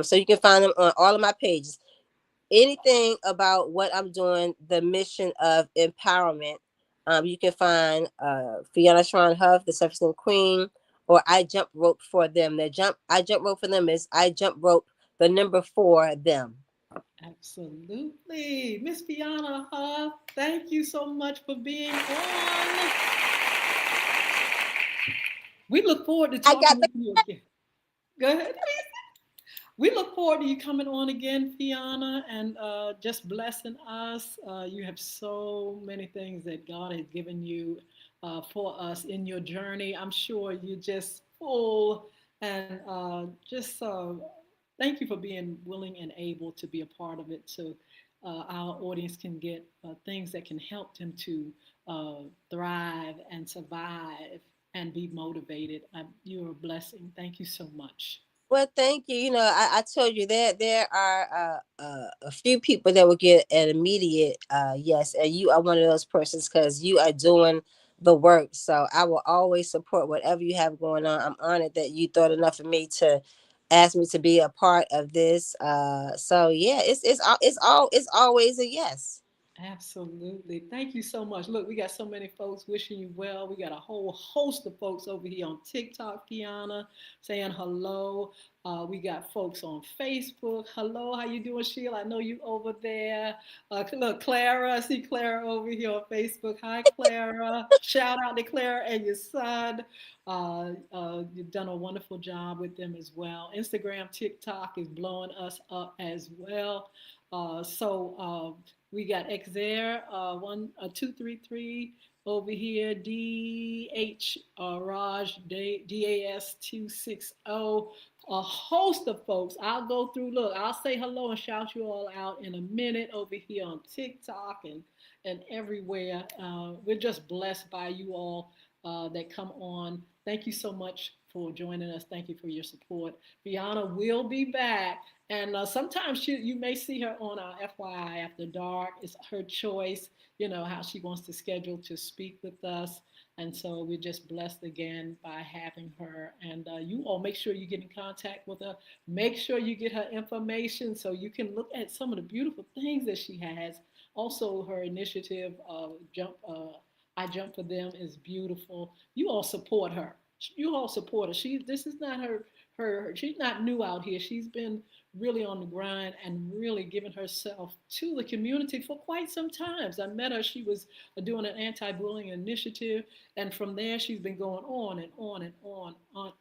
So you can find them on all of my pages. Anything about what I'm doing, the mission of empowerment, you can find Fiona Sharon Huff, the Self Esteem Queen, or I jump rope for them. I jump rope for them is I jump rope the number for them.
Absolutely. Miss Fiona Huff, thank you so much for being on. We look forward to
I got
talking
the
with you again. Go ahead. We look forward to you coming on again, Fiona, and just blessing us. You have so many things that God has given you for us in your journey. I'm sure you're just full and just thank you for being willing and able to be a part of it so our audience can get things that can help them to thrive and survive and be motivated. You're a blessing. Thank you so much.
Well, thank you. I told you that there are a few people that will get an immediate yes, and you are one of those persons because you are doing the work. So I will always support whatever you have going on. I'm honored that you thought enough of me to ask me to be a part of this. So yeah, it's always a yes.
Absolutely. Thank you so much. Look, we got so many folks wishing you well. We got a whole host of folks over here on TikTok, Kiana, saying hello. We got folks on Facebook. Hello, how you doing, Sheila? I know you over there. Look, Clara. I see Clara over here on Facebook. Hi, Clara. Shout out to Clara and your son. You've done a wonderful job with them as well. Instagram, TikTok is blowing us up as well. We got Xair 233 over here. DH Raj DAS 260. A host of folks. I'll go through. Look, I'll say hello and shout you all out in a minute over here on TikTok and everywhere. We're just blessed by you all that come on. Thank you so much for joining us. Thank you for your support. Fiona will be back. And sometimes you may see her on our FYI After Dark. It's her choice, how she wants to schedule to speak with us. And so we're just blessed again by having her. And you all make sure you get in contact with her. Make sure you get her information so you can look at some of the beautiful things that she has. Also, her initiative, I Jump for Them, is beautiful. You all support her. You all support her. This is not her. She's not new out here. She's been really on the grind and really giving herself to the community for quite some time. I met her, she was doing an anti-bullying initiative, and from there she's been going on and on and on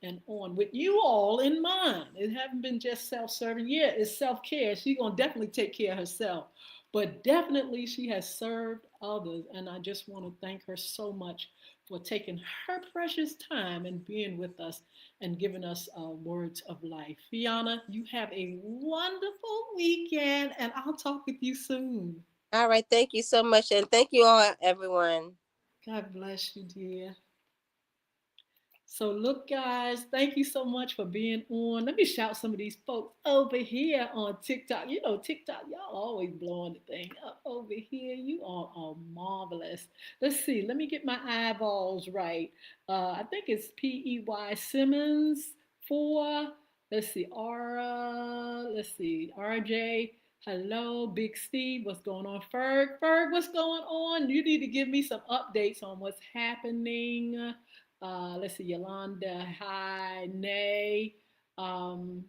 and on with you all in mind. It hasn't been just self-serving. Yeah, it's self-care. She's gonna definitely take care of herself, but definitely she has served others, and I just want to thank her so much for taking her precious time and being with us and giving us words of life. Fiona, you have a wonderful weekend, and I'll talk with you soon.
All right, thank you so much, and thank you all, everyone.
God bless you, dear. So, look, guys, thank you so much for being on. Let me shout some of these folks over here on TikTok. TikTok, y'all always blowing the thing up over here. You all are marvelous. Let's see, let me get my eyeballs right. I think it's PEY Simmons 4. Let's see, Aura. Let's see, RJ. Hello, Big Steve. What's going on? Ferg, what's going on? You need to give me some updates on what's happening. Let's see, Yolanda, hi, Nay. Um,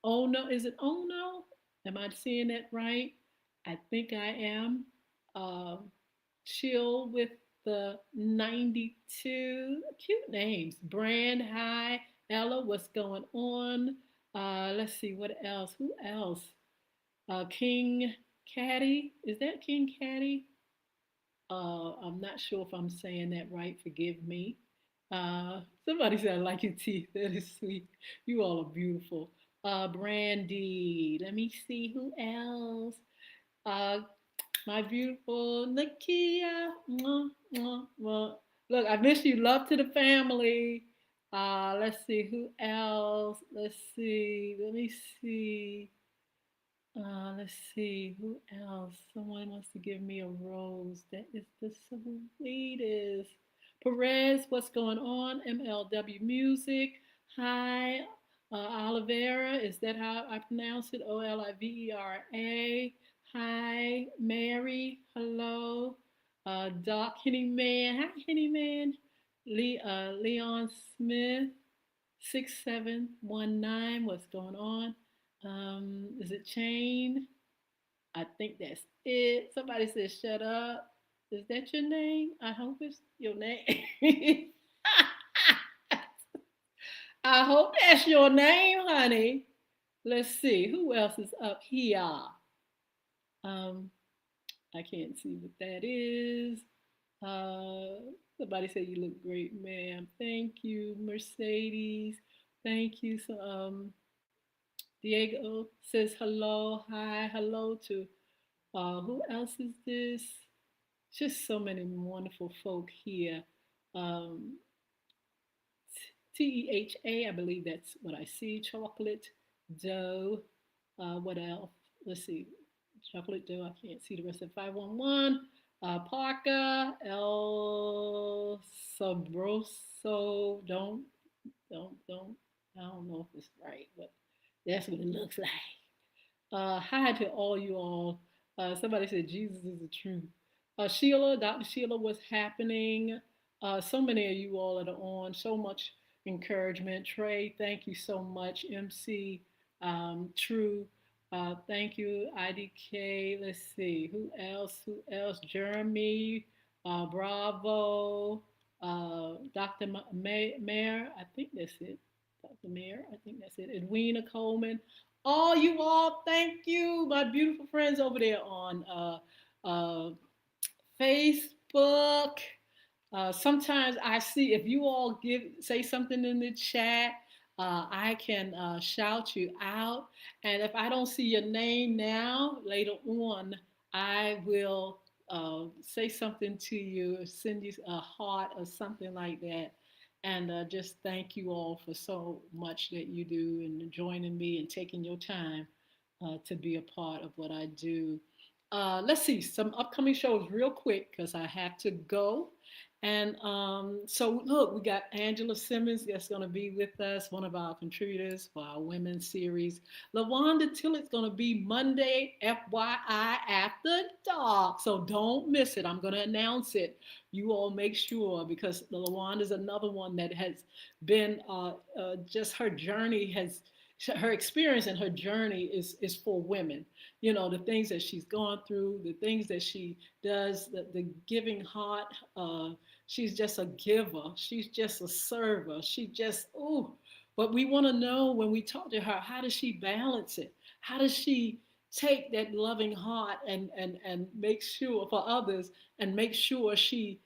Ono, is it Ono? Am I seeing that right? I think I am. Um, Chill with the 92. Cute names. Brand, hi. Ella, what's going on? Let's see, what else? Who else? King Caddy. Is that King Caddy? I'm not sure if I'm saying that right. Forgive me. Somebody said, I like your teeth. That is sweet. You all are beautiful. Brandy. Let me see who else. Uh, my beautiful Nakia. Mwah, mwah, mwah. Look, I miss you. Love to the family. Let's see who else. Let's see. Let me see. Let's see who else. Someone wants to give me a rose. That is the sweetest. Perez, what's going on? MLW Music. Hi. Olivera, is that how I pronounce it? Olivera. Hi, Mary. Hello. Doc Henny Man. Hi, Henny Man. Leon Smith. 6719. What's going on? Is it Chain? I think that's it. Somebody said, shut up. Is that your name? I hope it's your name. I hope that's your name, honey. Let's see. Who else is up here? Um, I can't see what that is. Somebody said you look great, ma'am. Thank you, Mercedes. Thank you. So, Diego says hello, hi, hello to who else is this? Just so many wonderful folk here. Um, TEHA, I believe that's what I see. Chocolate dough. What else? Let's see. Chocolate dough. I can't see the rest of 511. Parker, El Sabroso. Don't. I don't know if it's right, but that's what it looks like. Hi to all you all. Somebody said Jesus is the truth. Sheila, Dr. Sheila, what's happening? So many of you all that are on. So much encouragement. Trey, thank you so much. MC, True, thank you. IDK, let's see. Who else? Who else? Jeremy, Bravo, Dr. Mayor, I think that's it. Dr. Mayor, I think that's it. Edwina Coleman. All you all, thank you, my beautiful friends over there on Facebook. Sometimes I see if you all say something in the chat, I can shout you out. And if I don't see your name now, later on, I will say something to you, send you a heart or something like that. And just thank you all for so much that you do and joining me and taking your time to be a part of what I do. Let's see some upcoming shows real quick because I have to go. And so, look, we got Angela Simmons that's going to be with us, one of our contributors for our women's series. LaWanda Tillet's going to be Monday, FYI, after dark. So don't miss it. I'm going to announce it. You all make sure because LaWanda's another one that has been just her journey has. Her experience and her journey is for women. You know, the things that she's gone through, the things that she does, the giving heart. She's just a giver. She's just a server. She just, ooh. But we want to know when we talk to her, how does she balance it? How does she take that loving heart and make sure for others and make sure she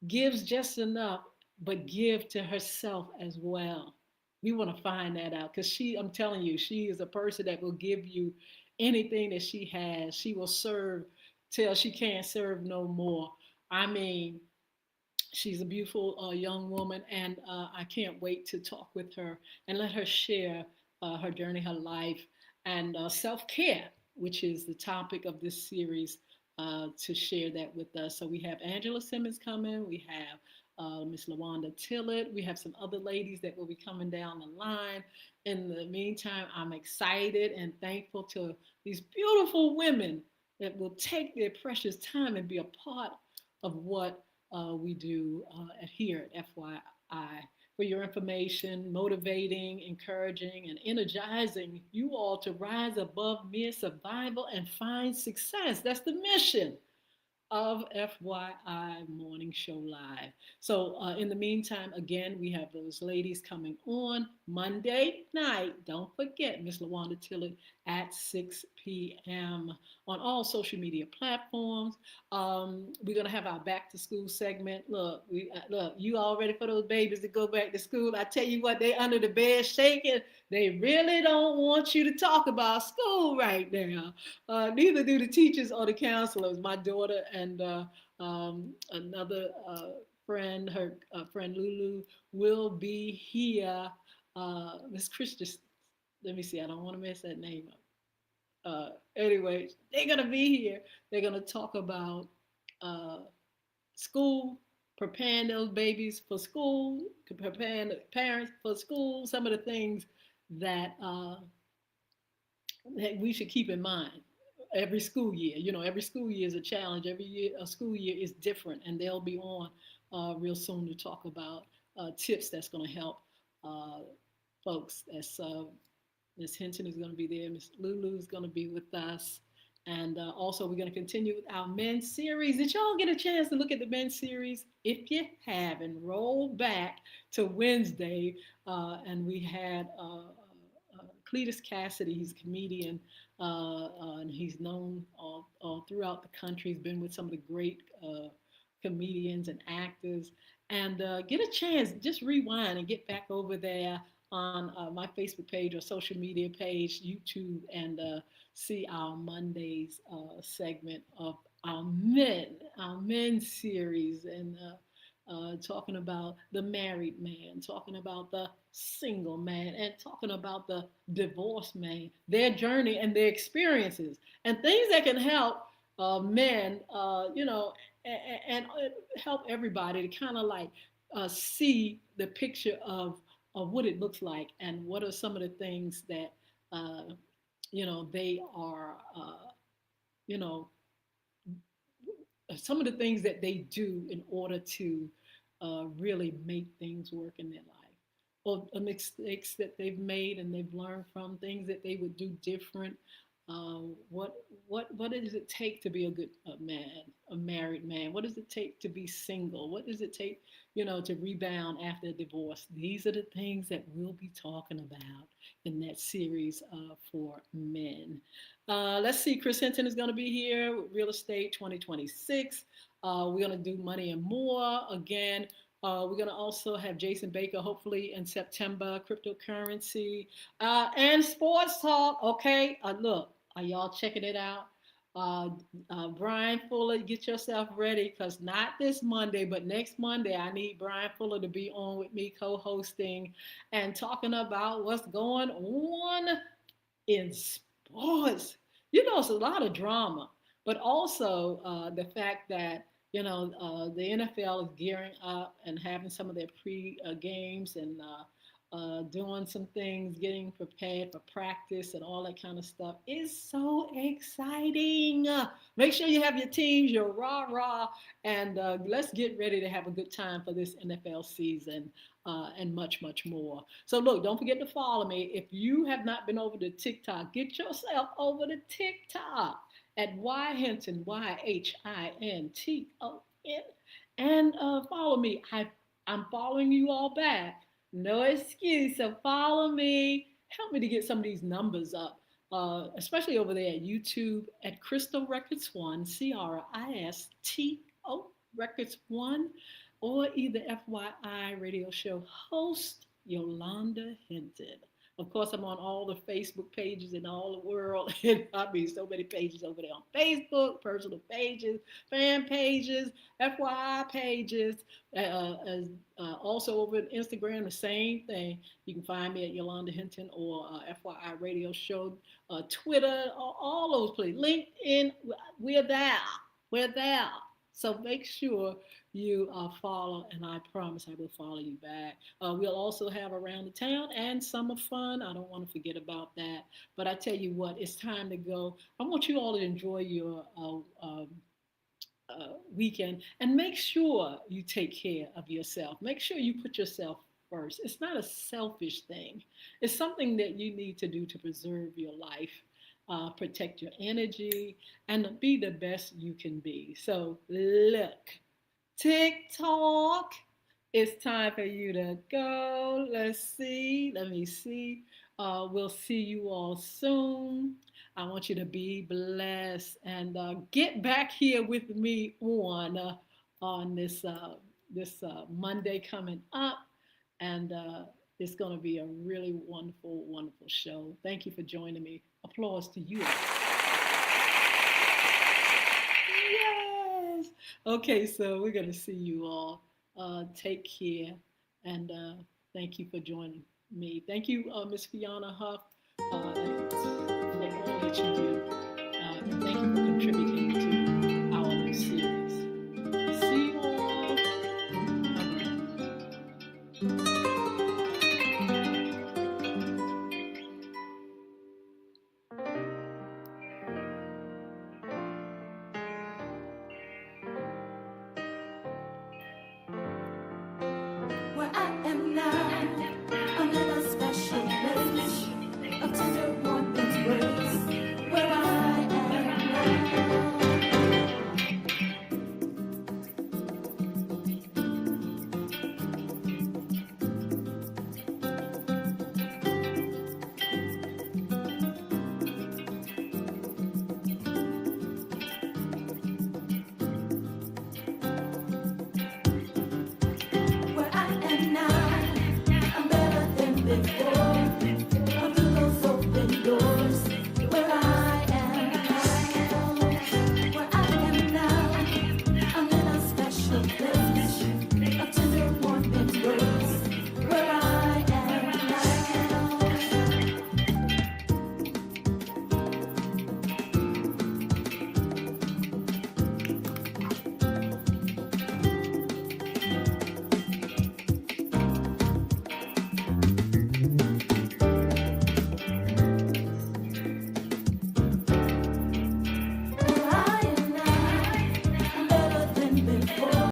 gives just enough, but give to herself as well? We want to find that out because I'm telling you, she is a person that will give you anything that she has. She will serve till she can't serve no more. I mean, she's a beautiful young woman, and I can't wait to talk with her and let her share her journey, her life, and self care, which is the topic of this series, to share that with us. So we have Angela Simmons coming, we have Miss LaWanda Tillett, we have some other ladies that will be coming down the line. In the meantime, I'm excited and thankful to these beautiful women that will take their precious time and be a part of what we do here at FYI. For your information, motivating, encouraging, and energizing you all to rise above mere survival and find success. That's the mission of FYI Morning Show Live. So, in the meantime, again, we have those ladies coming on Monday night. Don't forget, Miss Lawanda Tillett at 6 p.m. on all social media platforms. We're gonna have our back to school segment. Look, you all ready for those babies to go back to school? I tell you what, they under the bed shaking. They really don't want you to talk about school right now. Neither do the teachers or the counselors. My daughter and another friend, her friend Lulu, will be here. Miss Christian, let me see, I don't want to mess that name up. Anyway, they're going to be here. They're going to talk about uh, school, preparing those babies for school, preparing the parents for school, some of the things that that we should keep in mind every school year. You know, every school year is a challenge. Every year, a school year is different, and they'll be on real soon to talk about tips that's going to help uh, folks. As Miss Hinton is going to be there, Miss Lulu is going to be with us. And also, we're going to continue with our men's series. Did y'all get a chance to look at the men's series? If you haven't, roll back to Wednesday, and we had Cletus Cassidy. He's a comedian, and he's known all throughout the country. He's been with some of the great comedians and actors. And get a chance, just rewind and get back over there on my Facebook page or social media page, YouTube, and see our Mondays segment of our men series, and talking about the married man, talking about the single man, and talking about the divorced man, their journey and their experiences, and things that can help men, and help everybody to kind of like see the picture of what it looks like and what are some of the things that uh, they are, you know, some of the things that they do in order to really make things work in their life, or mistakes that they've made and they've learned from, things that they would do different. What does it take to be a good man, a married man? What does it take to be single? What does it take, to rebound after a divorce? These are the things that we'll be talking about in that series for men. Let's see, Chris Hinton is going to be here with Real Estate 2026. We're going to do Money and More again. We're going to also have Jason Baker, hopefully in September, cryptocurrency and sports talk. Okay, look, are y'all checking it out? Brian Fuller, get yourself ready, because not this Monday, but next Monday, I need Brian Fuller to be on with me co-hosting and talking about what's going on in sports. It's a lot of drama, but also the fact that the NFL is gearing up and having some of their pre games, and doing some things, getting prepared for practice and all that kind of stuff is so exciting. Make sure you have your teams, your rah rah, and let's get ready to have a good time for this NFL season. And much, much more. So look, don't forget to follow me. If you have not been over to TikTok, get yourself over to TikTok at Yhinton, Yhinton, and follow me. I'm following you all back. No excuse. So follow me. Help me to get some of these numbers up, especially over there at YouTube at Crystal Records One, Cristo Records One, or either FYI Radio Show host Yolanda Hinton. Of course, I'm on all the Facebook pages in all the world. I mean, so many pages over there on Facebook, personal pages, fan pages, FYI pages. Also over at Instagram, the same thing. You can find me at Yolanda Hinton or FYI Radio Show, Twitter, all those places. LinkedIn, we're there. We're there. So make sure you follow, and I promise I will follow you back. We'll also have Around the Town and Summer Fun. I don't want to forget about that. But I tell you what, it's time to go. I want you all to enjoy your weekend, and make sure you take care of yourself. Make sure you put yourself first. It's not a selfish thing, it's something that you need to do to preserve your life. protect your energy, and be the best you can be. So, look, TikTok, it's time for you to go. Let's see. Let me see. We'll see you all soon. I want you to be blessed and get back here with me on this Monday coming up, and it's going to be a really wonderful, wonderful show. Thank you for joining me. Applause to you. Yes. Okay, so we're going to see you all. Take care, and thank you for joining me. Thank you, Miss Fiona Huff, for all that you do. And thank you for contributing to our new series. See you all.
Where I am now.